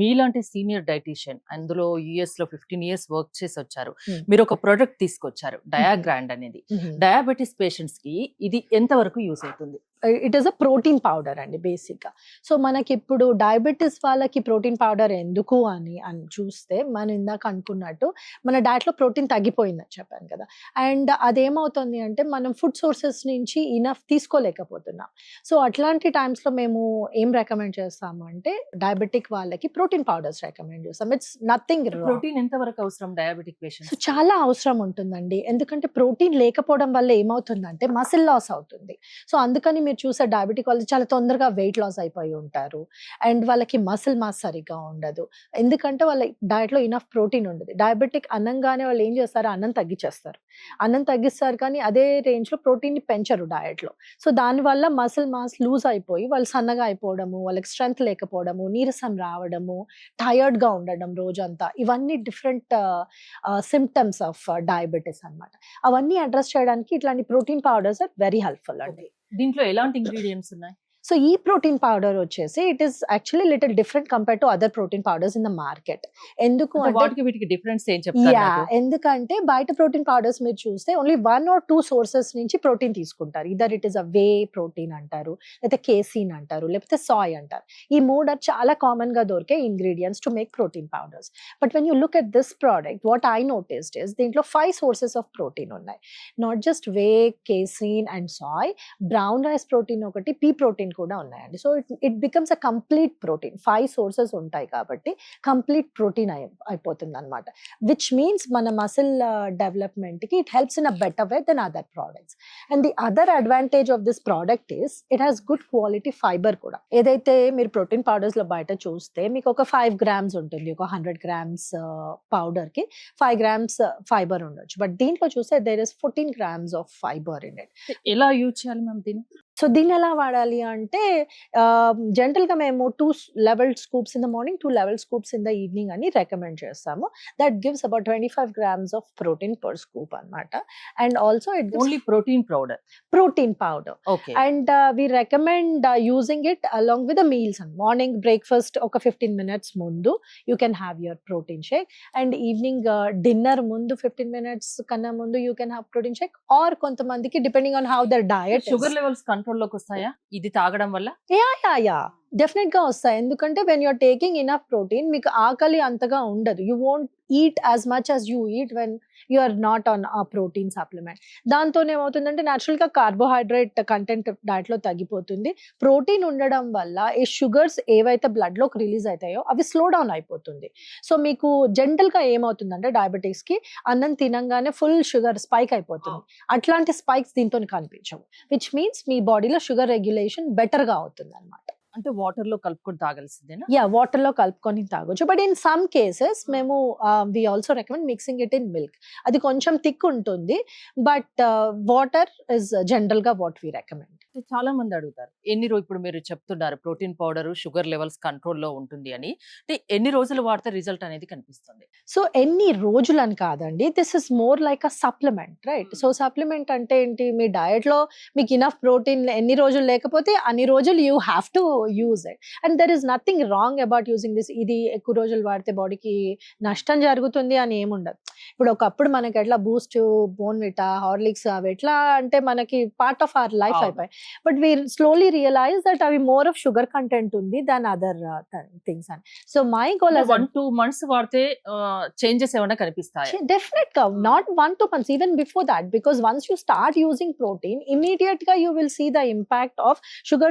మీలాంటి senior dietitian అందులో US లో 15 ఇయర్స్ వర్క్ చేసి వచ్చారు. Hmm. మీరు ఒక ప్రొడక్ట్ తీసుకొచ్చారు డయాగ్రాండ్ అనేది. Mhm. డయాబెటిస్ పేషెంట్స్ కి ఇది ఎంత వరకు యూస్ అవుతుంది? It is a protein powder అండి బేసిక్గా. సో మనకి ఇప్పుడు డయాబెటీస్ వాళ్ళకి ప్రోటీన్ పౌడర్ ఎందుకు అని చూస్తే మనం ఇందాక అనుకున్నట్టు మన డైట్లో ప్రోటీన్ తగ్గిపోయిందని చెప్పాను కదా. అండ్ అదేమవుతుంది అంటే మనం ఫుడ్ సోర్సెస్ నుంచి ఇనఫ్ తీసుకోలేకపోతున్నాం. సో అట్లాంటి టైమ్స్లో మేము ఏం రికమెండ్ చేస్తాము అంటే డయాబెటిక్ వాళ్ళకి ప్రోటీన్ పౌడర్స్ రికమెండ్ చేస్తాం. It's nothing. ప్రోటీన్ ఎంత వరకు అవసరం డయాబెటిక్ సో పేషెంట్స్? చాలా అవసరం ఉంటుందండి. ఎందుకంటే ప్రోటీన్ లేకపోవడం వల్ల ఏమవుతుందంటే మసిల్ లాస్ అవుతుంది. సో అందుకని మీరు చూసే డయాబెటిక్ వాళ్ళు చాలా తొందరగా వెయిట్ లాస్ అయిపోయి ఉంటారు. అండ్ వాళ్ళకి మసిల్ మాస్ సరిగ్గా ఉండదు. ఎందుకంటే వాళ్ళ డయట్లో ఇనఫ్ ప్రోటీన్ ఉండదు. డయాబెటిక్ అనంగానే వాళ్ళు ఏం చేస్తారు, అన్నం తగ్గించేస్తారు. అన్నం తగ్గిస్తారు కానీ అదే రేంజ్లో ప్రోటీన్ని పెంచరు డయట్లో. సో దానివల్ల మసిల్ మాస్ లూజ్ అయిపోయి వాళ్ళు సన్నగా అయిపోవడము, వాళ్ళకి స్ట్రెంగ్త్ లేకపోవడము, నీరసం రావడము, టయర్డ్గా ఉండడం రోజంతా, ఇవన్నీ డిఫరెంట్ సిమ్టమ్స్ ఆఫ్ డయాబెటీస్ అన్నమాట. అవన్నీ అడ్రస్ చేయడానికి ఇట్లాంటి protein powders are very helpful అండి. దీంట్లో ఎలాంటి ఇంగ్రీడియంట్స్ ఉన్నాయి? సో ఈ ప్రోటీన్ పౌడర్ వచ్చేసి it is actually little different compare to other protein powders in the market. ఎందుకు అంటే అంటే వాటికి వీటికి డిఫరెన్స్ ఏం చెప్తారు నాకు? ఎందుకంటే బయట ప్రోటీన్ పౌడర్స్ మీరు చూస్తే ఓన్లీ 1 or 2 సోర్సెస్ నుంచి ప్రోటీన్ తీసుకుంటారు. Either it is a whey protein అంటారు, లేకపోతే కేసీన్ అంటారు, లేకపోతే సాయ్ అంటారు. ఈ మూడు చాలా కామన్ గా దొరికే ingredients to make protein powders. But when you look at this product, what I noticed is దీంట్లో 5 సోర్సెస్ ఆఫ్ ప్రోటీన్ ఉన్నాయి. Not just whey, casein and soy, brown rice protein ఒకటి, పీ ప్రోటీన్ కూడా ఉన్నాయండి. So it becomes a complete protein. 5 sources ఉంటాయి కాబట్టి complete protein అయిపోతుంది అనమాట. Which means మన మసిల్ డెవలప్మెంట్ కి it helps in a better way than other products. And the other advantage of this product is it has good quality fibre కూడా. ఏదైతే మీరు protein powders లో బయట చూస్తే మీకు ఒక 5 grams ఉంటుంది, ఒక 100 grams పౌడర్ కి 5 grams ఫైబర్ ఉండొచ్చు. బట్ దీంట్లో చూస్తే there is 14 grams of fibre in it. ఎలా యూజ్ చేయాలి మ్యామ్ దీన్ని? సో దీన్ని ఎలా వాడాలి అంటే జనరల్గా మేము 2 level scoops in the morning, 2 level scoops in the evening అని రికమెండ్ చేస్తాము. That gives about 25 grams of protein per scoop అనమాట. And also it only protein powder? Protein powder. Okay. And we recommend using it along with the meals. And morning breakfast ఒక 15 minutes ముందు you can have your protein shake. And evening dinner ముందు 15 minutes కన్నా ముందు you can have protein shake. Or కొంతమందికి depending on how their diet. Sugar levels కంట్రోల్లోకి వస్తాయా ఇది తాగడం వల్ల? యా డెఫినెట్ గా వస్తాయి. ఎందుకంటే when you're taking enough protein మీకు ఆకలి అంతగా ఉండదు. You won't eat as much as you eat when you are not on a protein supplement. దాంతో ఏమవుతుందంటే న్యాచురల్ గా కార్బోహైడ్రేట్ కంటెంట్ డైట్ లో తగ్గిపోతుంది. ప్రోటీన్ ఉండడం వల్ల ఈ షుగర్స్ ఏవైతే బ్లడ్ లోకి రిలీజ్ అవుతాయో అవి స్లో డౌన్ అయిపోతుంది. సో మీకు జనరల్ గా ఏమవుతుందంటే డయాబెటీస్ కి అన్నం తినంగానే ఫుల్ షుగర్ స్పైక్ అయిపోతుంది. అట్లాంటి స్పైక్స్ దీంతో కనిపించవు. విచ్ మీన్స్ మీ బాడీలో షుగర్ రెగ్యులేషన్ బెటర్ గా అవుతుంది అనమాట. అంటే వాటర్ లో కలుపుకొని తాగాల్సిందేనా? యా వాటర్ లో కలుపుకొని తాగొచ్చు. బట్ ఇన్ సమ్ కేసెస్ మేము we also recommend mixing it in milk. అది కొంచెం థిక్ ఉంటుంది. బట్ వాటర్ ఇస్ జనరల్ గా వాట్ వి రికమెండ్. చాలా మంది అడుగుతారు ఇప్పుడు మీరు చెప్తున్నారు ప్రోటీన్ పౌడర్ షుగర్ లెవెల్స్ కంట్రోల్లో ఉంటుంది అని. అంటే ఎన్ని రోజులు వాడితే రిజల్ట్ అనేది కనిపిస్తుంది? సో ఎన్ని రోజులు అని కాదండి, this is more like a supplement, right? So supplement అంటే ఏంటి, మీ డయట్ లో మీకు ఇనఫ్ ప్రోటీన్ ఎన్ని రోజులు లేకపోతే అన్ని రోజులు you have to use it. And there is nothing wrong about using this. ఇది ఎక్కువ రోజులు వాడితే బాడీకి నష్టం జరుగుతుంది అని ఏముండదు. ఇప్పుడు ఒకప్పుడు మనకి ఎట్లా బూస్ట్, బోన్విటా, హార్లిక్స్ అవి ఎట్లా అంటే మనకి పార్ట్ ఆఫ్ అవర్ లైఫ్ అయిపోయి. But we slowly realise that అవి మోర్ ఆఫ్ షుగర్ కంటెంట్ ఉంది దాన్ అదర్ థింగ్స్ అని. సో మై గోల్ 1-2 months వాడితే చేంజెస్ ఏమైనా కనిపిస్తాయి? డెఫినెట్ గా not 1-2 months, even before that, because once you start using protein, immediate గా you will see the impact of sugar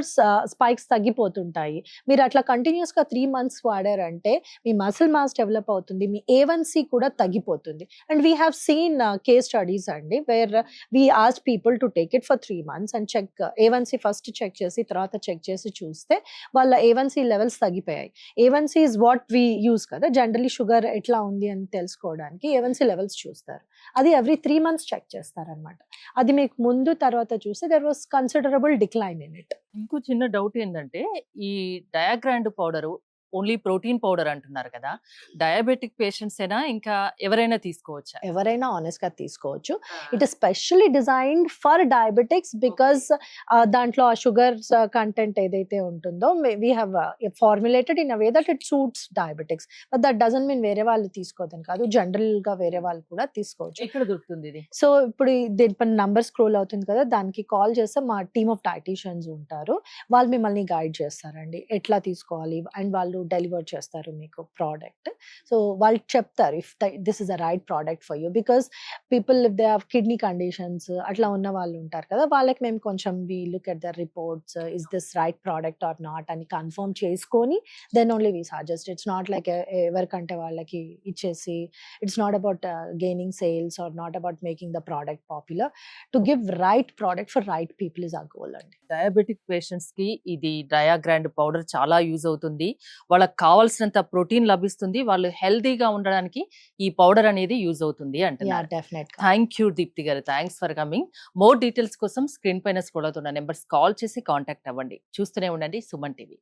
spikes తగ్గిపోతుంటాయి. మీరు అట్లా కంటిన్యూస్ గా 3 months వాడారంటే మీ మసిల్ మాస్ డెవలప్ అవుతుంది, మీ A1C కూడా తగ్గిపోతుంది. And we have seen case studies అండి where we ask people to take it for 3 months and check A1C first check చేసి తర్వాత చెక్ చేసి చూస్తే వాళ్ళ A1C లెవెల్స్ తగ్గిపోయాయి. A1C is what we use కదా జనరలీ షుగర్ ఎట్లా ఉంది అని తెలుసుకోవడానికి A1C లెవెల్స్ చూస్తారు. అది ఎవ్రీ 3 months చెక్ చేస్తారనమాట. అది మీకు ముందు తర్వాత చూస్తే there was considerable decline in it. ఇంకో చిన్న డౌట్ ఏంటంటే ఈ డయాగ్రాండ్ పౌడరు ఓన్లీ ప్రోటీన్ పౌడర్ అంటున్నారు కదా, డయాబెటిక్ పేషెంట్స్ ఏనా ఇంకా ఎవరైనా తీసుకోవచ్చా? ఎవరైనా ఆనెస్ట్ గా తీసుకోవచ్చు. It is specially designed for diabetics because దాంట్లో ఆ షుగర్స్ కంటెంట్ ఏదైతే ఉంటుందో we have formulated in a way that it suits diabetics. But that doesn't mean వేరే వాళ్ళు తీసుకోవద్దని కాదు, జనరల్ గా వేరే వాళ్ళు కూడా తీసుకోవచ్చు. ఎక్కడ దొరుకుతుంది ఇది? సో ఇప్పుడు దీనిపైన నంబర్ స్క్రోల్ అవుతుంది కదా, దానికి కాల్ చేస్తే మా టీమ్ ఆఫ్ డైటీషియన్స్ ఉంటారు, వాళ్ళు మిమ్మల్ని గైడ్ చేస్తారండి ఎట్లా తీసుకోవాలి, అండ్ వాళ్ళు డెలివర్ చేస్తారు మీకు ప్రోడక్ట్. సో వాళ్ళు చెప్తారు if this is the right product for you, because people if they have kidney conditions అట్లా ఉన్న వాళ్ళు ఉంటారు కదా, వాళ్ళకి మేము కొంచెం we look at the reports, is this right product or not అని కన్ఫర్మ్ చేసుకొని then only we suggest. It's not like ఎవరికంటే వాళ్ళకి ఇచ్చేసి, it's not about gaining sales or not about making the product popular. To give right product for right people is our goal అండి. Diabetic patients కి ఇది డయాగ్రాండ్ powder చాలా use అవుతుంది, వాళ్ళకి కావాల్సినంత ప్రోటీన్ లభిస్తుంది, వాళ్ళు హెల్దీగా ఉండడానికి ఈ పౌడర్ అనేది యూజ్ అవుతుంది యా అంటున్నారు. డెఫినెట్ గా. థ్యాంక్ యూ దీప్తి గారు, thanks for coming. More details కోసం స్క్రీన్ పైన స్క్రోల్ అవుతున్న నెంబర్స్ కాల్ చేసి కాంటాక్ట్ అవ్వండి. చూస్తూనే ఉండండి సుమన్ టీవీ.